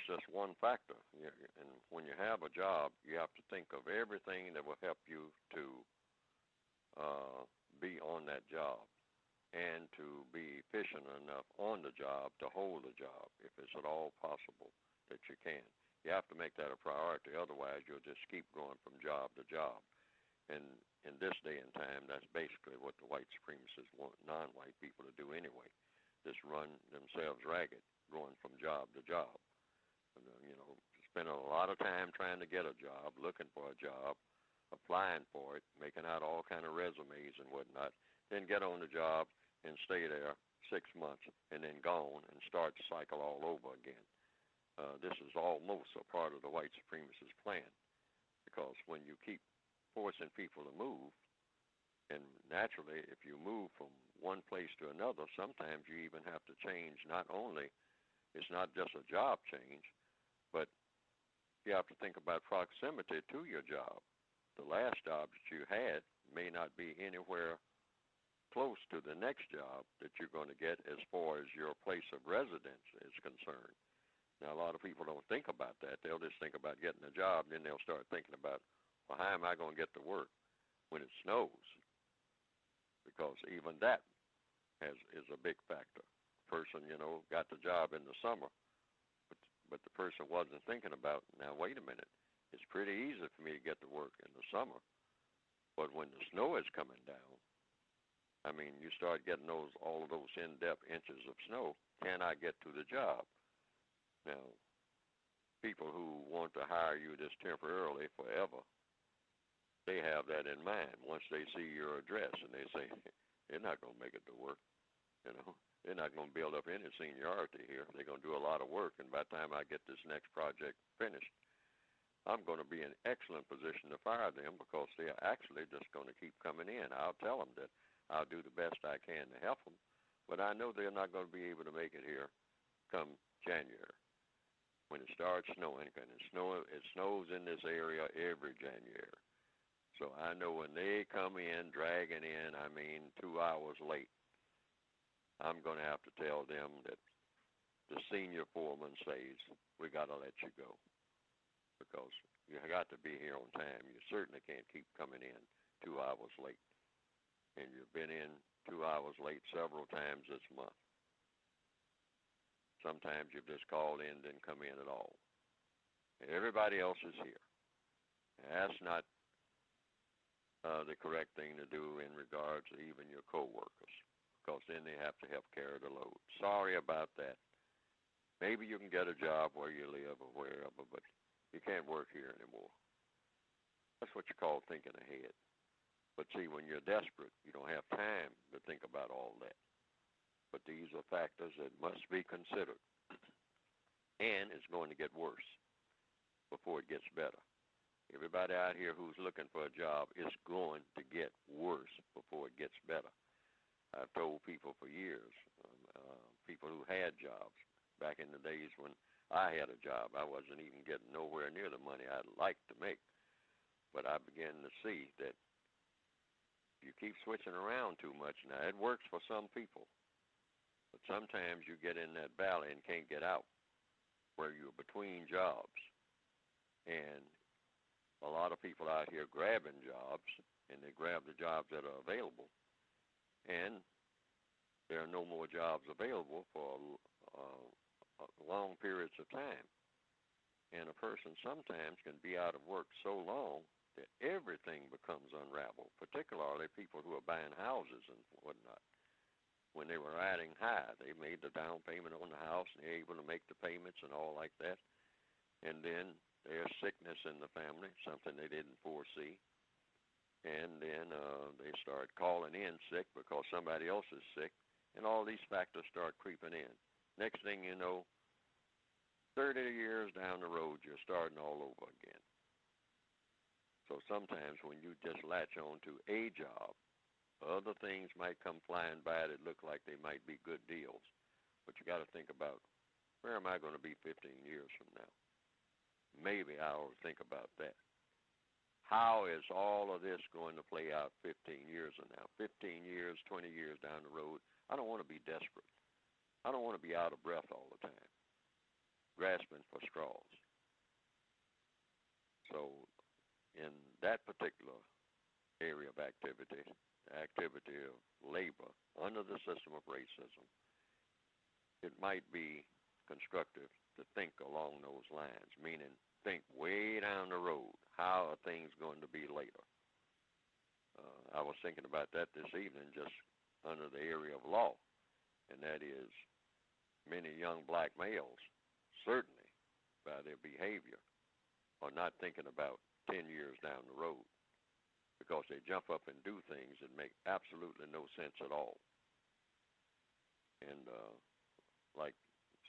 just one factor. And when you have a job, you have to think of everything that will help you to be on that job and to be efficient enough on the job to hold the job, if it's at all possible that you can. You have to make that a priority. Otherwise, you'll just keep going from job to job. And in this day and time, that's basically what the white supremacists want non-white people to do anyway, just run themselves ragged, going from job to job. Spending a lot of time trying to get a job, looking for a job, applying for it, making out all kind of resumes and whatnot, then get on the job and stay there 6 months and then gone and start the cycle all over again. This is almost a part of the white supremacist plan, because when you keep forcing people to move, and naturally if you move from one place to another, sometimes you even have to change. Not only, it's not just a job change, but you have to think about proximity to your job. The last job that you had may not be anywhere close to the next job that you're going to get as far as your place of residence is concerned. Now, a lot of people don't think about that. They'll just think about getting a job, and then they'll start thinking about, well, how am I going to get to work when it snows? Because even that is a big factor. The person, got the job in the summer, but the person wasn't thinking about, now, wait a minute, it's pretty easy for me to get to work in the summer, but when the snow is coming down, I mean, you start getting all of those in-depth inches of snow, can I get to the job? Now, people who want to hire you just temporarily forever, they have that in mind. Once they see your address and they say, they're not going to make it to work, They're not going to build up any seniority here. They're going to do a lot of work, and by the time I get this next project finished, I'm going to be in excellent position to fire them, because they're actually just going to keep coming in. I'll tell them that I'll do the best I can to help them, but I know they're not going to be able to make it here come January when it starts snowing, and it snows in this area every January. So I know when they come in, dragging in, 2 hours late, I'm going to have to tell them that the senior foreman says, we got to let you go, because you got to be here on time. You certainly can't keep coming in 2 hours late. And you've been in 2 hours late several times this month. Sometimes you've just called in, didn't come in at all. Everybody else is here. That's not the correct thing to do in regards to even your coworkers, because then they have to help carry the load. Sorry about that. Maybe you can get a job where you live or wherever, but you can't work here anymore. That's what you call thinking ahead. But see, when you're desperate, you don't have time to think about all that. But these are factors that must be considered. And it's going to get worse before it gets better. Everybody out here who's looking for a job, is going to get worse before it gets better. I've told people for years, people who had jobs, back in the days when I had a job, I wasn't even getting nowhere near the money I'd like to make. But I began to see that you keep switching around too much. Now, it works for some people, but sometimes you get in that valley and can't get out, where you're between jobs. And a lot of people out here grabbing jobs, and they grab the jobs that are available, and there are no more jobs available for long periods of time. And a person sometimes can be out of work so long that everything becomes unraveled, particularly people who are buying houses and whatnot. When they were riding high, they made the down payment on the house, and they're able to make the payments and all like that. And then there's sickness in the family, something they didn't foresee. And then they start calling in sick because somebody else is sick, and all these factors start creeping in. Next thing you know, 30 years down the road, you're starting all over again. So sometimes when you just latch on to a job, other things might come flying by that look like they might be good deals. But you got to think about, where am I going to be 15 years from now? Maybe I'll think about that. How is all of this going to play out 15 years from now? 15 years, 20 years down the road, I don't want to be desperate. I don't want to be out of breath all the time. grasping for straws. So in that particular area of activity, the activity of labor under the system of racism, it might be constructive to think along those lines, meaning think way down the road. How are things going to be later? I was thinking about that this evening just under the area of law, and that is many young black males, certainly by their behavior, are not thinking about 10 years down the road because they jump up and do things that make absolutely no sense at all. And like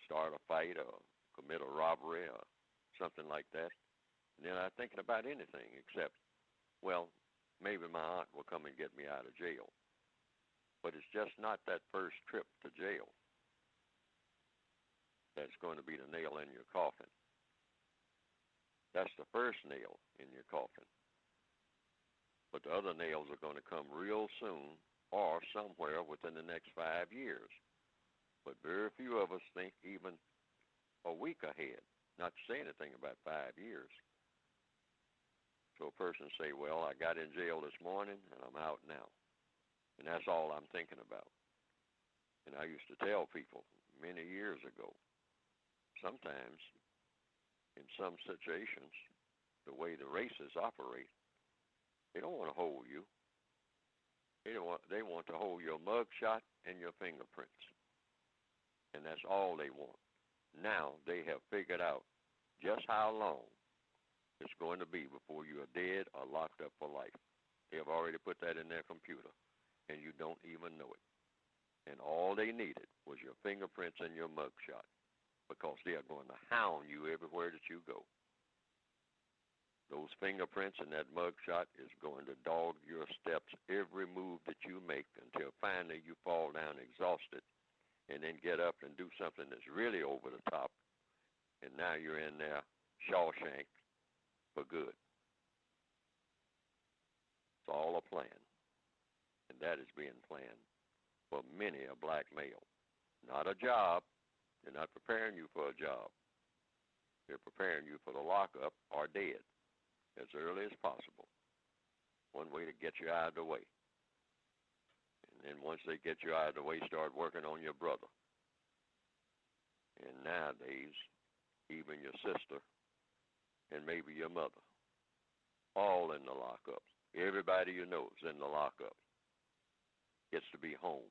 start a fight or commit a robbery or something like that. And they're not thinking about anything except, well, maybe my aunt will come and get me out of jail. But it's just not that first trip to jail that's going to be the nail in your coffin. That's the first nail in your coffin. But the other nails are going to come real soon or somewhere within the next 5 years. But very few of us think even a week ahead, not to say anything about 5 years. So a person say, well, I got in jail this morning and I'm out now. And that's all I'm thinking about. And I used to tell people many years ago, sometimes in some situations, the way the races operate, they don't want to hold you. They want to hold your mug shot and your fingerprints. And that's all they want. Now they have figured out just how long it's going to be before you are dead or locked up for life. They have already put that in their computer, and you don't even know it. And all they needed was your fingerprints and your mugshot, because they are going to hound you everywhere that you go. Those fingerprints and that mugshot is going to dog your steps every move that you make until finally you fall down exhausted and then get up and do something that's really over the top, and now you're in there Shawshank for good. It's all a plan, and that is being planned for many a black male. Not a job. They're not preparing you for a job. They're preparing you for the lockup or dead as early as possible. One way to get you out of the way. And then once they get you out of the way, start working on your brother. And nowadays, even your sister and maybe your mother, all in the lockup. Everybody you know is in the lockup. Gets to be home